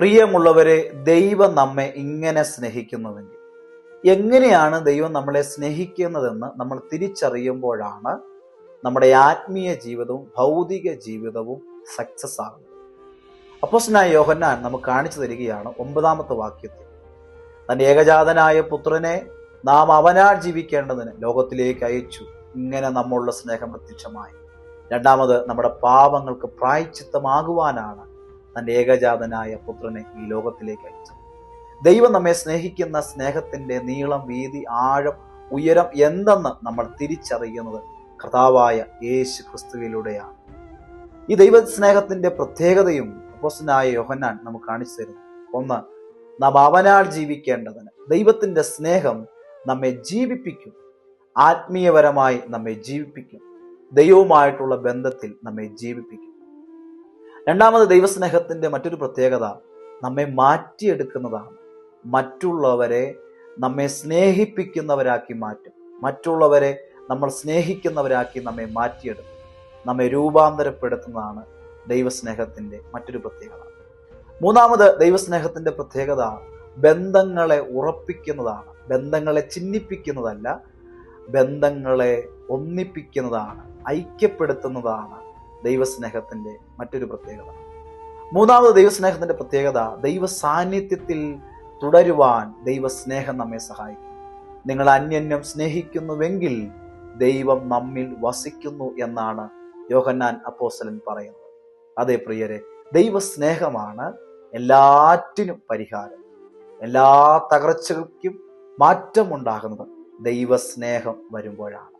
പ്രിയമുള്ളവരെ, ദൈവം നമ്മെ ഇങ്ങനെ സ്നേഹിക്കുന്നുവെങ്കിൽ എങ്ങനെയാണ് ദൈവം നമ്മളെ സ്നേഹിക്കുന്നതെന്ന് നമ്മൾ തിരിച്ചറിയുമ്പോഴാണ് നമ്മുടെ ആത്മീയ ജീവിതവും ഭൗതിക ജീവിതവും സക്സസ് ആകുന്നത്. അപ്പോസ്തലനായ യോഹന്നാൻ നമുക്ക് കാണിച്ചു തരികയാണ് 9-ാമത്തെ വാക്യത്തിൽ, തന്റെ ഏകജാതനായ പുത്രനെ നാം അവനാൽ ജീവിക്കേണ്ടതിന് ലോകത്തിലേക്ക് അയച്ചു, ഇങ്ങനെ നമ്മളുടെ സ്നേഹം പ്രത്യക്ഷമായി. രണ്ടാമത്, നമ്മുടെ പാപങ്ങൾക്ക് പ്രായശ്ചിത്തമാകുവാനാണ് തന്റെ ഏകജാതനായ പുത്രനെ ഈ ലോകത്തിലേക്ക് അയച്ചത്. ദൈവം നമ്മെ സ്നേഹിക്കുന്ന സ്നേഹത്തിന്റെ നീളം, വീതി, ആഴം, ഉയരം എന്തെന്ന് നമ്മൾ തിരിച്ചറിയുന്നത് കർത്താവായ യേശു ക്രിസ്തുവിലൂടെയാണ്. ഈ ദൈവ സ്നേഹത്തിന്റെ പ്രത്യേകതയും അപ്പോസ്തലനായ യോഹന്നാൻ നമുക്ക് കാണിച്ചു തരുന്നു. ഒന്ന്, നാം അവനാൽ ജീവിക്കേണ്ടതിന്. ദൈവത്തിന്റെ സ്നേഹം നമ്മെ ജീവിപ്പിക്കും, ആത്മീയപരമായി നമ്മെ ജീവിപ്പിക്കും, ദൈവവുമായിട്ടുള്ള ബന്ധത്തിൽ നമ്മെ ജീവിപ്പിക്കും. രണ്ടാമത്, ദൈവസ്നേഹത്തിന്റെ മറ്റൊരു പ്രത്യേകത നമ്മെ മാറ്റിയെടുക്കുന്നതാണ്. മറ്റുള്ളവരെ നമ്മെ സ്നേഹിപ്പിക്കുന്നവരാക്കി മാറ്റും. മറ്റുള്ളവരെ നമ്മൾ സ്നേഹിക്കുന്നവരാക്കി നമ്മെ മാറ്റിയെടുക്കും, നമ്മെ രൂപാന്തരപ്പെടുത്തുന്നതാണ് ദൈവസ്നേഹത്തിന്റെ മറ്റൊരു പ്രത്യേകത. മൂന്നാമത്, ദൈവസ്നേഹത്തിന്റെ പ്രത്യേകത ബന്ധങ്ങളെ ഉറപ്പിക്കുന്നതാണ്. ബന്ധങ്ങളെ ചിഹ്നിപ്പിക്കുന്നതല്ല, ബന്ധങ്ങളെ ഒന്നിപ്പിക്കുന്നതാണ്, ഐക്യപ്പെടുത്തുന്നതാണ് ദൈവസ്നേഹത്തിന്റെ മറ്റൊരു പ്രത്യേകത. മൂന്നാമത്, ദൈവസ്നേഹത്തിന്റെ പ്രത്യേകത ദൈവ സാന്നിധ്യത്തിൽ തുടരുവാൻ ദൈവസ്നേഹം നമ്മെ സഹായിക്കും. നിങ്ങൾ അന്യോന്യം സ്നേഹിക്കുന്നുവെങ്കിൽ ദൈവം നമ്മിൽ വസിക്കുന്നു എന്നാണ് യോഹന്നാൻ അപ്പോസ്തലൻ പറയുന്നത്. അതെ പ്രിയരെ, ദൈവസ്നേഹമാണ് എല്ലാറ്റിനും പരിഹാരം. എല്ലാ തകർച്ചകൾക്കും മാറ്റമുണ്ടാകുന്നത് ദൈവസ്നേഹം വരുമ്പോഴാണ്.